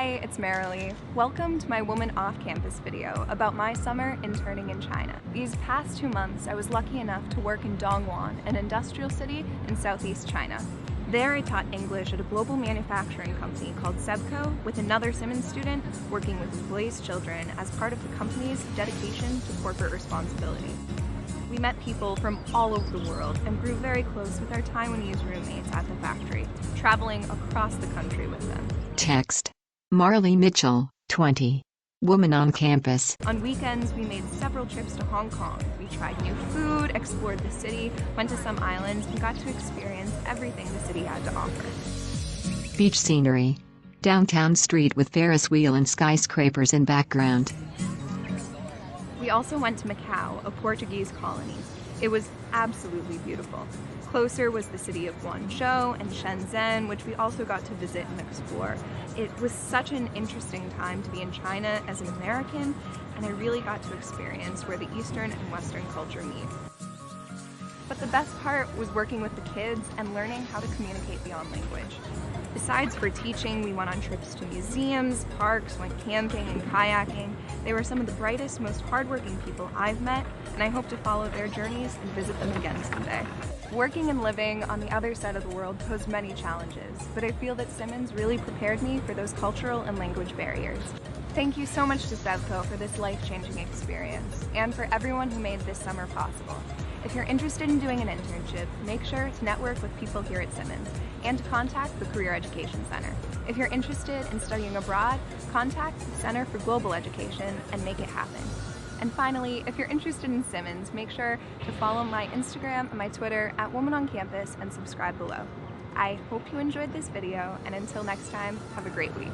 Hi, it's Maralee. Welcome to my Woman Off-Campus video about my summer interning in China. These past 2 months, I was lucky enough to work in Dongguan, an industrial city in southeast China. There I taught English at a global manufacturing company called Sebco with another Simmons student working with employees' children as part of the company's dedication to corporate responsibility. We met people from all over the world and grew very close with our Taiwanese roommates at the factory, traveling across the country with them. Text. Maralee Mitchell, 20. Woman on campus. On weekends, we made several trips to Hong Kong. We tried new food, explored the city, went to some islands, and got to experience everything the city had to offer. Beach scenery. Downtown street with Ferris wheel and skyscrapers in background. We also went to Macau, a Portuguese colony. It was absolutely beautiful. Closer was the city of Guangzhou and Shenzhen, which we also got to visit and explore. It was such an interesting time to be in China as an American, and I really got to experience where the Eastern and Western culture meet. But the best part was working with the kids and learning how to communicate beyond language. Besides for teaching, we went on trips to museums, parks, went camping and kayaking. They were some of the brightest, most hardworking people I've met, and I hope to follow their journeys and visit them again someday. Working and living on the other side of the world posed many challenges, but I feel that Simmons really prepared me for those cultural and language barriers. Thank you so much to Sebco for this life-changing experience, and for everyone who made this summer possible. If you're interested in doing an internship, make sure to network with people here at Simmons, and to contact the Career Education Center. If you're interested in studying abroad, contact the Center for Global Education and make it happen. And finally, if you're interested in Simmons, make sure to follow my Instagram and my Twitter at Woman on Campus and subscribe below. I hope you enjoyed this video, and until next time, have a great week.